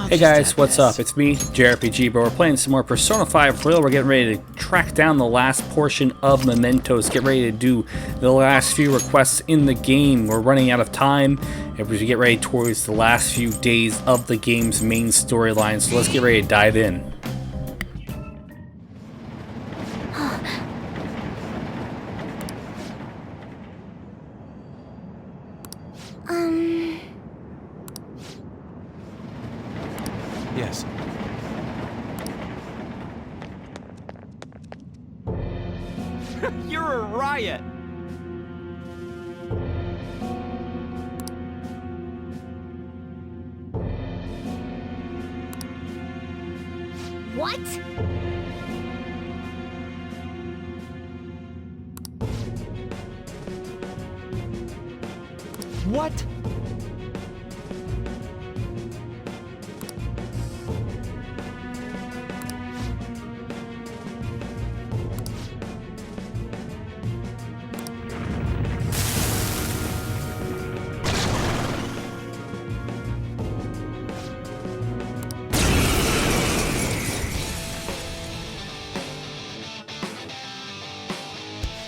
Hey guys, what's up? It's me, JRPG, but we're playing some more Persona 5 Royal. We're getting ready to track down the last portion of Mementos, get ready to do the last few requests in the game. We're running out of time, and we get ready towards the last few days of the game's main storyline, so let's get ready to dive in. Yes. You're a riot! What? What?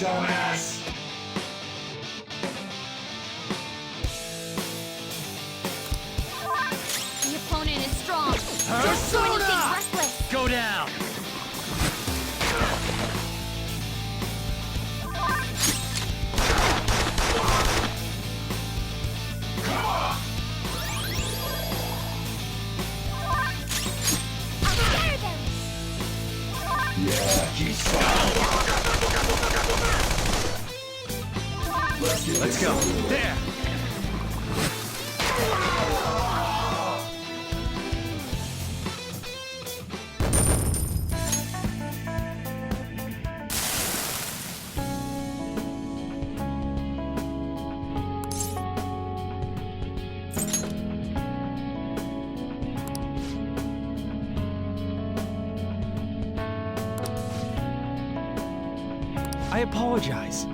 Dumbass! The opponent is strong. Persona! Restless. Go down! Let's go. There! I apologize.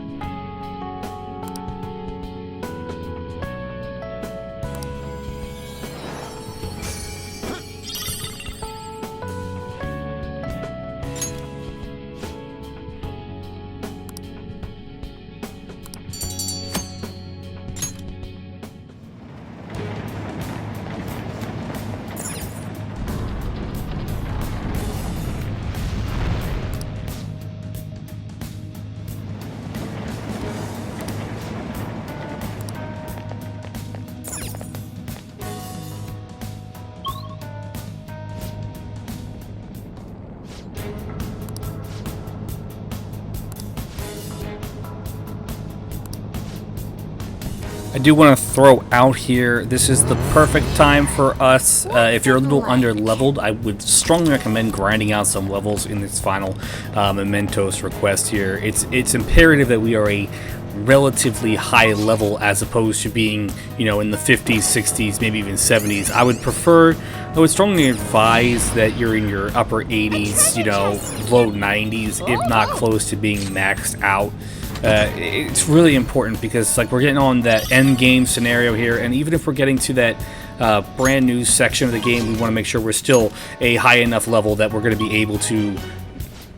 I do want to throw out here, this is the perfect time for us. If you're a little under leveled, I would strongly recommend grinding out some levels in this final Mementos request here. It's imperative that we are a relatively high level as opposed to being, you know, in the 50s, 60s, maybe even 70s. I would strongly advise that you're in your upper 80s, you know, low 90s, if not close to being maxed out. It's really important because, like, we're getting on that end game scenario here, and even if we're getting to that brand new section of the game, we want to make sure we're still a high enough level that we're going to be able to,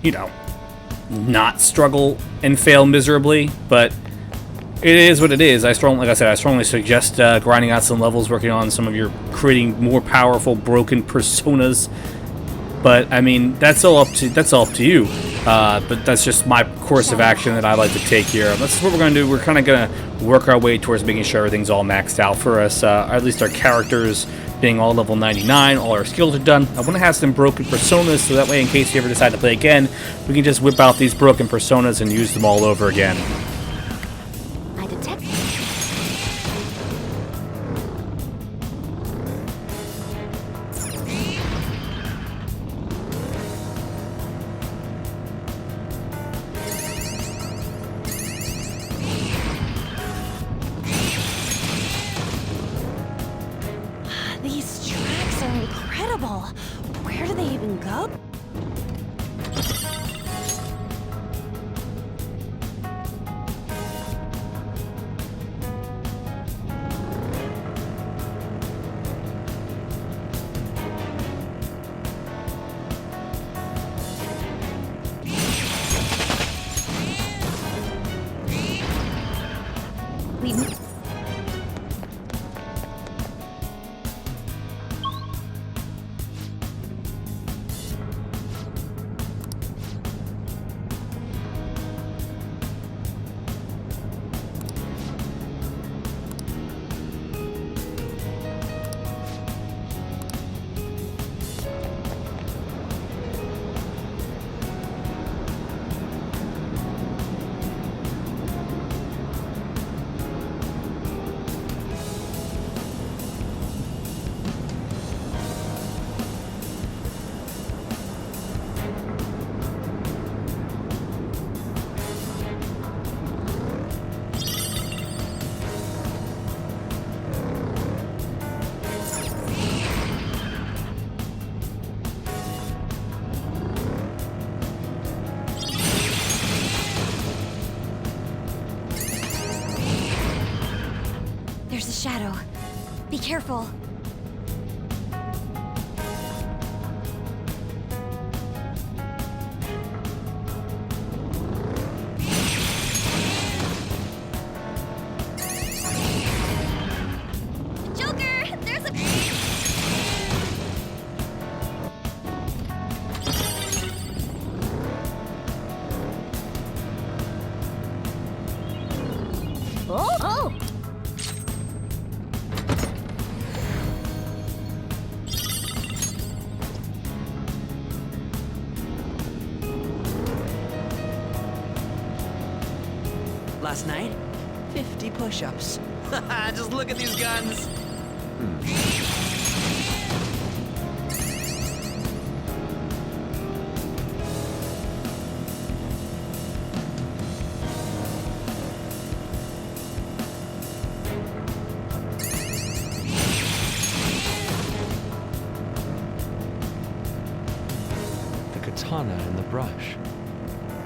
you know, not struggle and fail miserably. But it is what it is. Like I said, I strongly suggest grinding out some levels, working on some of your creating more powerful broken personas. But I mean, that's all up to you. But that's just my course of action that I like to take here. That's what we're going to do. We're kind of going to work our way towards making sure everything's all maxed out for us. At least our characters being all level 99, all our skills are done. I want to have some broken personas, so that way in case you ever decide to play again, we can just whip out these broken personas and use them all over again. I detect. These tracks are incredible. Where do they even go? We... There's a shadow. Be careful. Joker, there's a... Oh! Last night, 50 push-ups. Just look at these guns. The katana and the brush.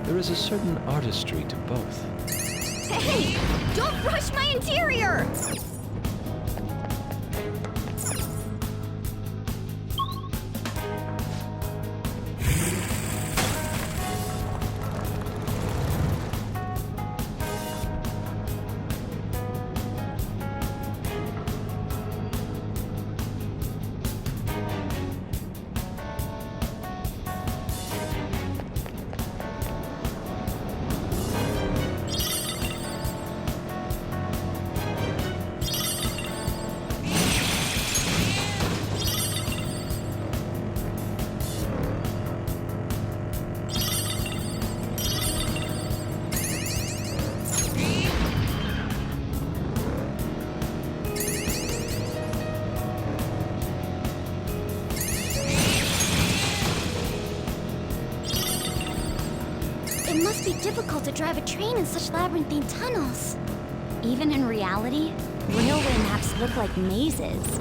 There is a certain artistry to both. Hey! Don't brush my interior! It must be difficult to drive a train in such labyrinthine tunnels. Even in reality, railway maps look like mazes.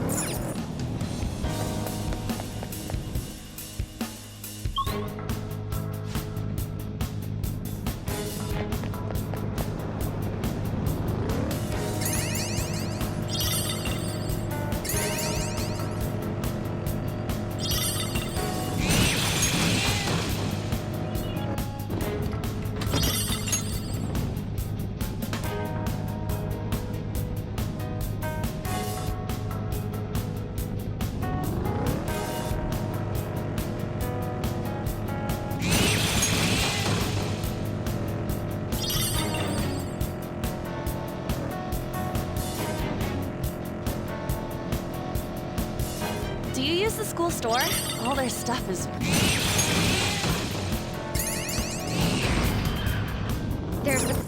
Do you use the school store? All their stuff is... There's the...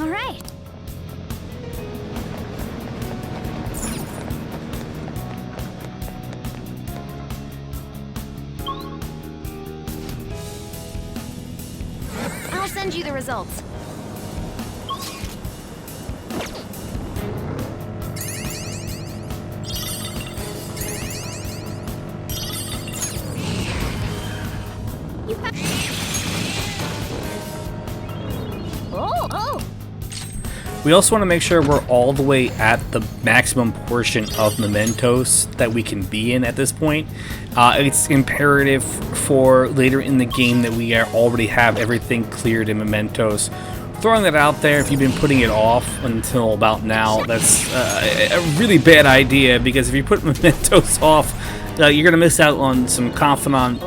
All right. I'll send you the results. You have... Oh! We also want to make sure we're all the way at the maximum portion of Mementos that we can be in at this point. It's imperative for later in the game that we already have everything cleared in Mementos. Throwing that out there, if you've been putting it off until about now, that's a really bad idea, because if you put Mementos off, you're going to miss out on some Confidant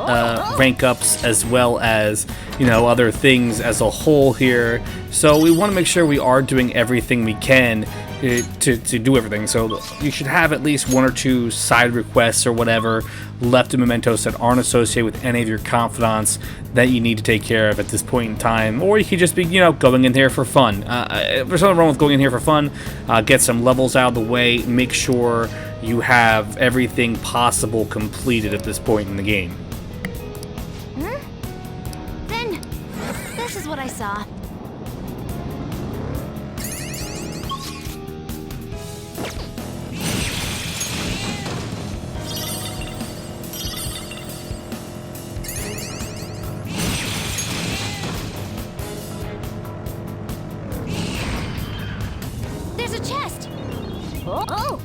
rank ups, as well as, you know, other things as a whole here. So we want to make sure we are doing everything we can to do everything. So you should have at least 1 or 2 side requests or whatever left in Mementos that aren't associated with any of your confidants that you need to take care of at this point in time. Or you could just be, you know, going in here for fun. There's nothing wrong with going in here for fun. Get some levels out of the way. Make sure you have everything possible completed at this point in the game. Then, this is what I saw. There's a chest! Oh!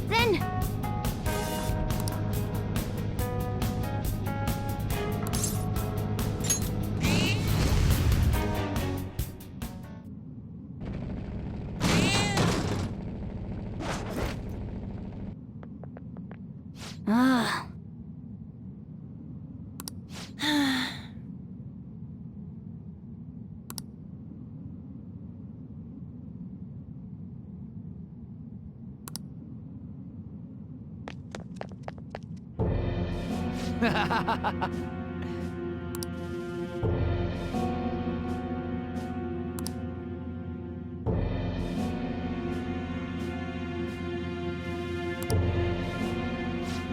Then... Ah.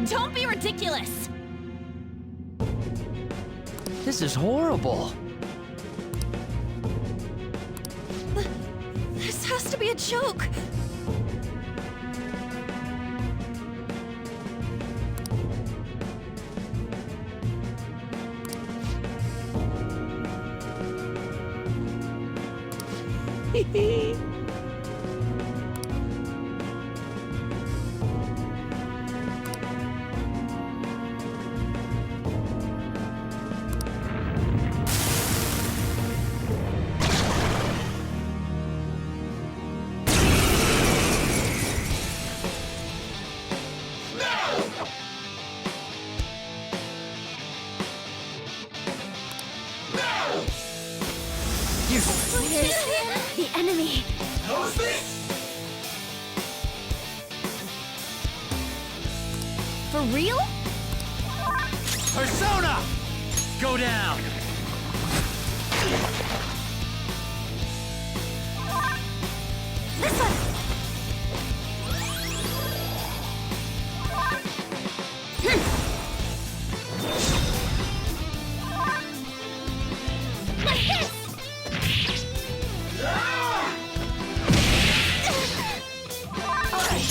Don't be ridiculous! This is horrible. This has to be a joke. The enemy. For real? Persona! Go down! This one! My hits!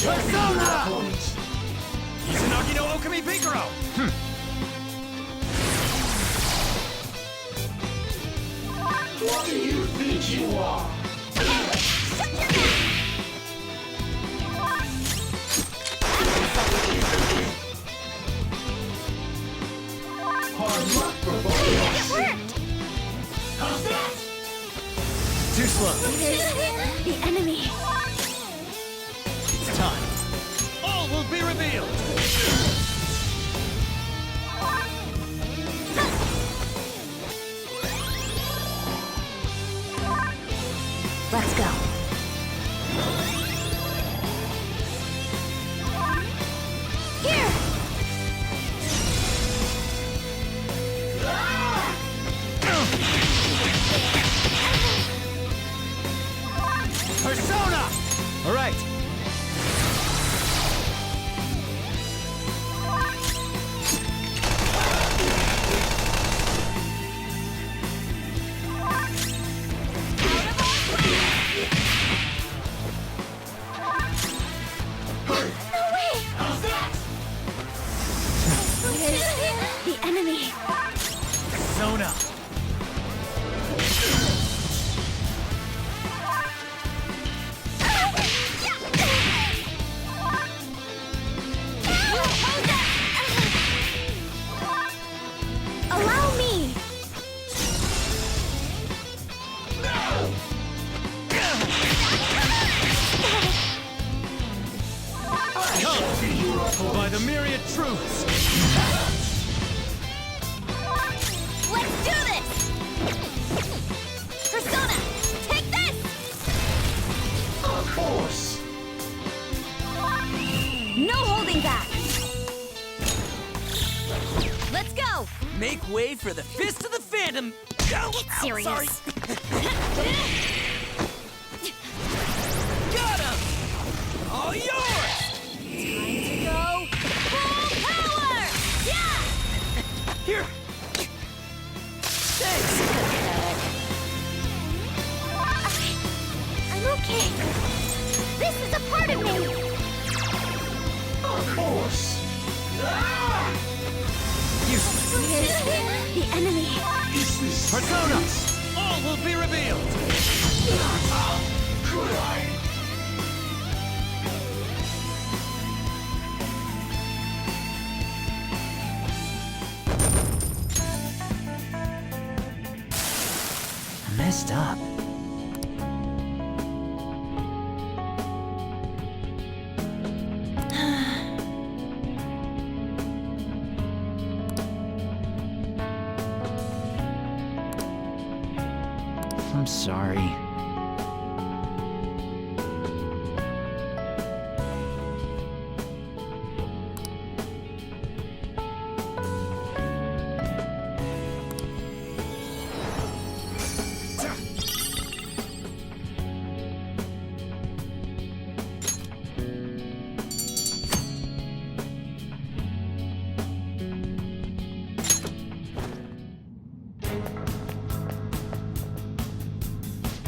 Persona! Izanagi no Okami Picaro! What do you think you are? Hard luck for both of us. It worked! How's that? Too slow. The enemy. It's time. All will be revealed. Let's go. Here! Persona! All right. baffled by the myriad truths. Let's do this! Persona, take this! Of course. No holding back! Let's go! Make way for the Fist of the Phantom! Oh, Get ow, serious! sorry. Got him! All yours! Time to go full power! Yeah! Here! Thanks! I'm okay. This is a part of me! Of course. Ah! Useless. The enemy. Is this Persona! All will be revealed! Could I? I messed up. I'm sorry.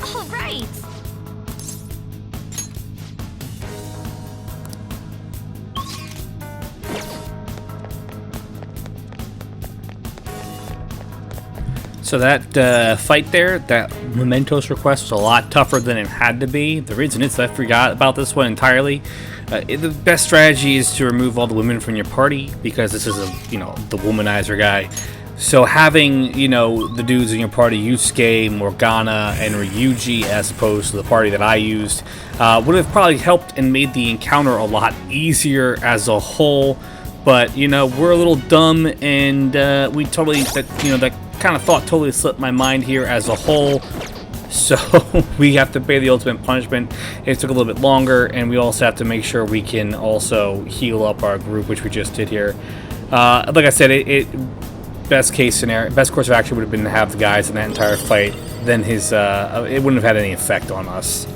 All right! So that fight there, that Mementos request was a lot tougher than it had to be. The reason is I forgot about this one entirely. The best strategy is to remove all the women from your party because this is the womanizer guy. So having, the dudes in your party, Yusuke, Morgana, and Ryuji, as opposed to the party that I used, would have probably helped and made the encounter a lot easier as a whole. But, we're a little dumb, and we totally, that kind of thought totally slipped my mind here as a whole. So we have to pay the ultimate punishment. It took a little bit longer, and we also have to make sure we can also heal up our group, which we just did here. Like I said, best case scenario, best course of action would have been to have the guys in that entire fight. Then it wouldn't have had any effect on us.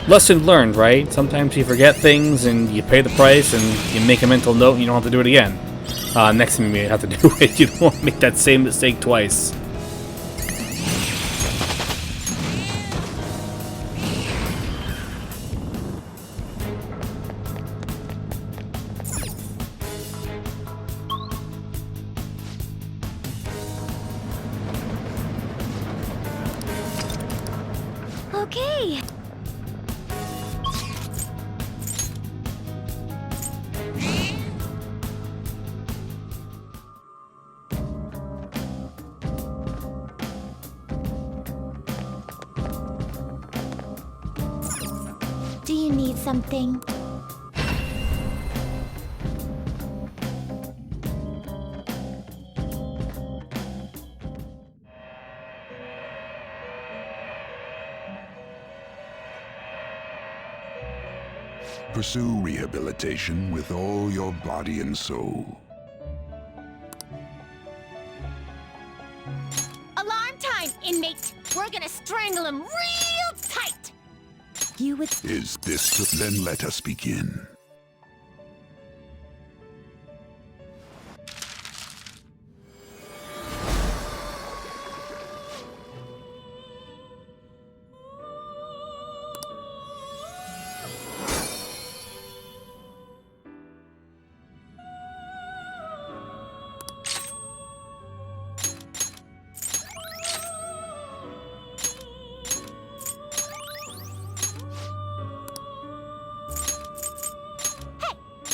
Lesson learned, right? Sometimes you forget things and you pay the price and you make a mental note and you don't have to do it again. Next time you have to do it, you don't want to make that same mistake twice. Okay. Do you need something? Pursue rehabilitation with all your body and soul. Alarm time, inmate! We're gonna strangle him real tight! You would... Is this then let us begin.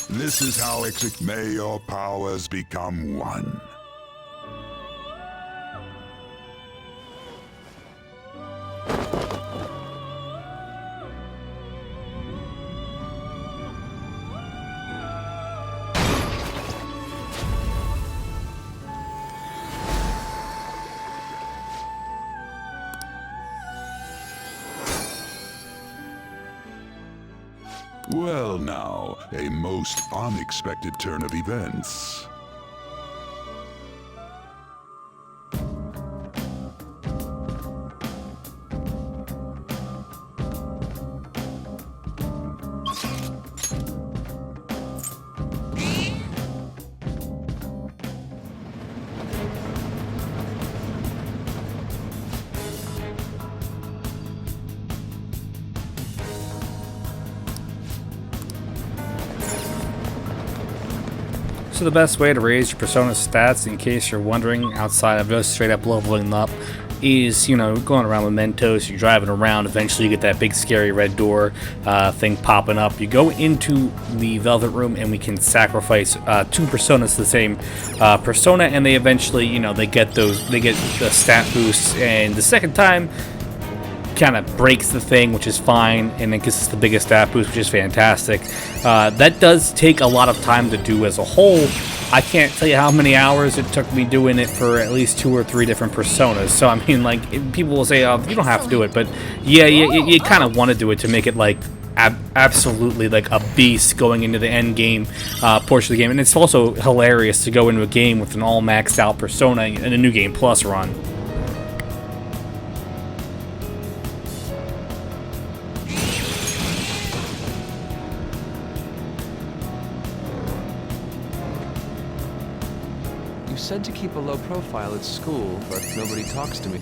This is how may your powers become one. Well now, a most unexpected turn of events. So the best way to raise your Persona stats, in case you're wondering, outside of just straight up leveling up, is, you know, going around Mementos, you're driving around, eventually you get that big scary red door thing popping up. You go into the Velvet Room and we can sacrifice 2 Personas to the same Persona, and they eventually, you know, they get the stat boosts, and the second time kind of breaks the thing, which is fine, and it gives us the biggest stat boost, which is fantastic. That does take a lot of time to do as a whole. I can't tell you how many hours it took me doing it for at least 2 or 3 different Personas. So I mean, like, people will say, "Oh, you don't have to do it," but yeah, you kind of want to do it to make it like absolutely like a beast going into the end game portion of the game. And it's also hilarious to go into a game with an all maxed out Persona and a New Game Plus run. You said to keep a low profile at school, but nobody talks to me.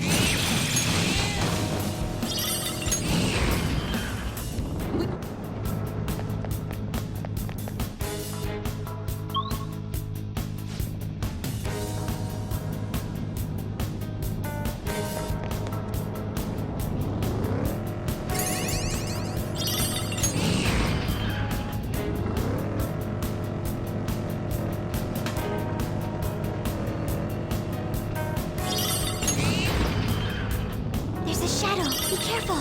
There's a shadow. Be careful.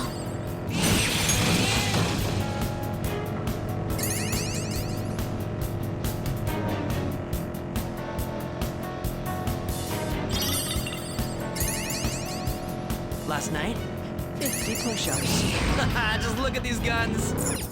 Last night, 50 push-ups. Just look at these guns.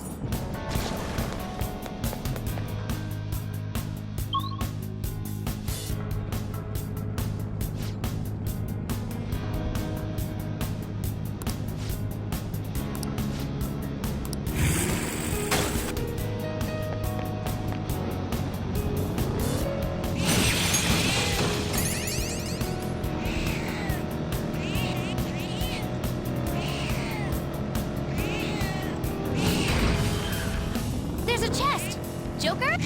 There's a chest. Joker?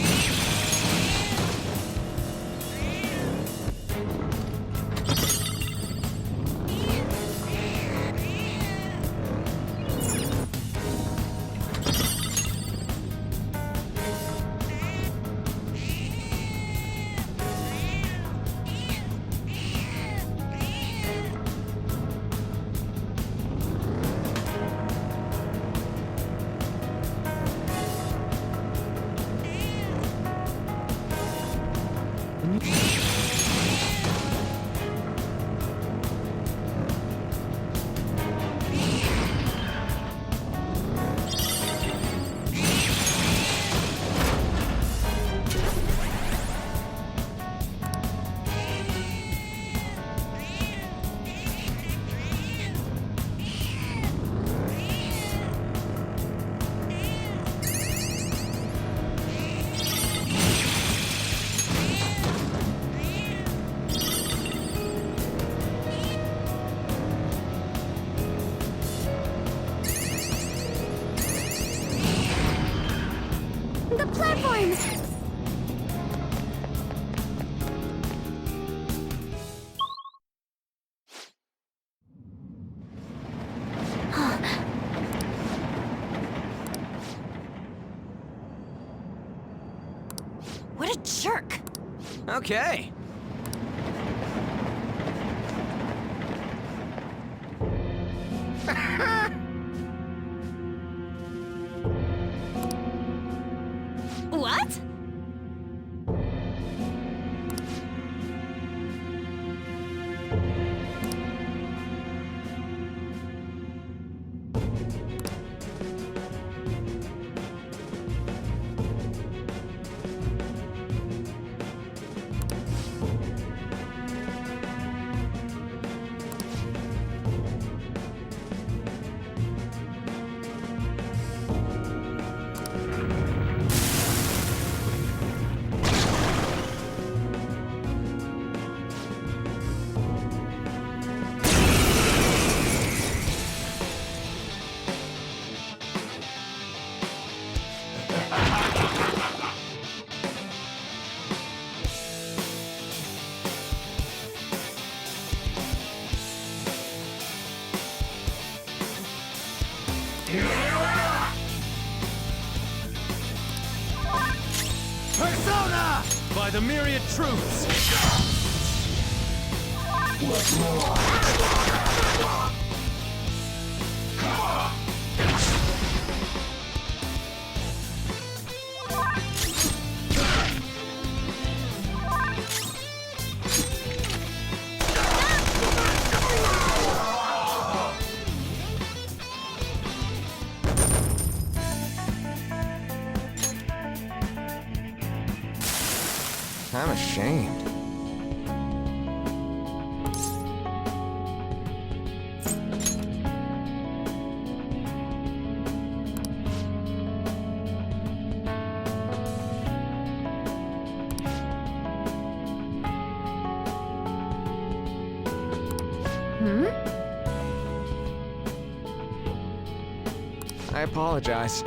The platforms! What a jerk! Okay. What? Persona! By the myriad truths! I'm ashamed. I apologize.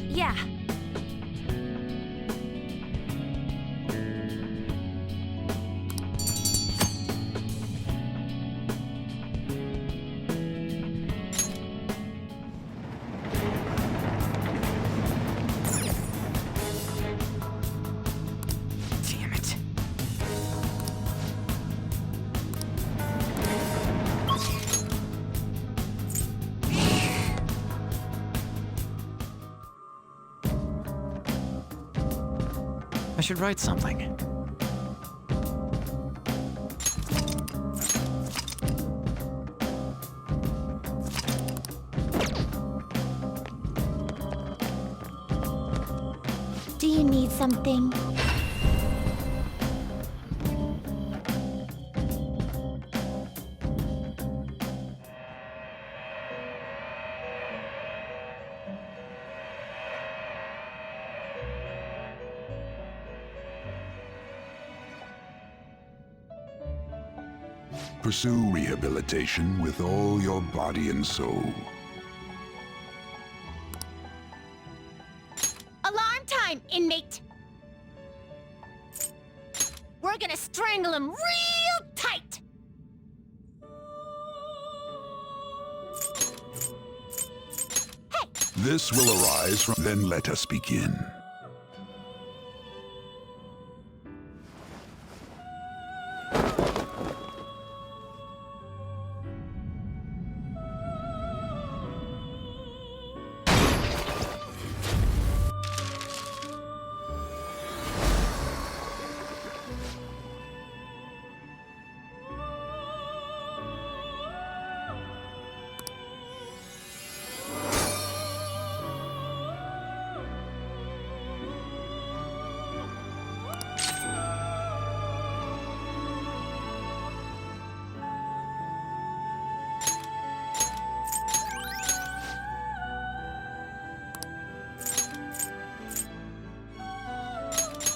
Yeah. Damn it. I should write something. Do you need something? Pursue rehabilitation with all your body and soul. Alarm time, inmate! We're gonna strangle him real tight! Hey! This will arise from... Then let us begin.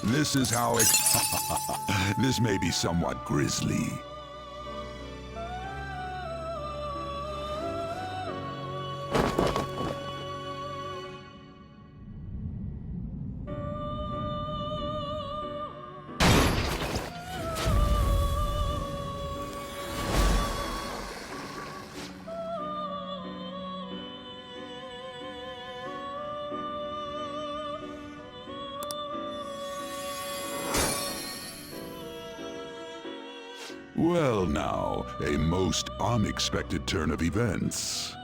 This is how it... This may be somewhat grisly. Well now, a most unexpected turn of events.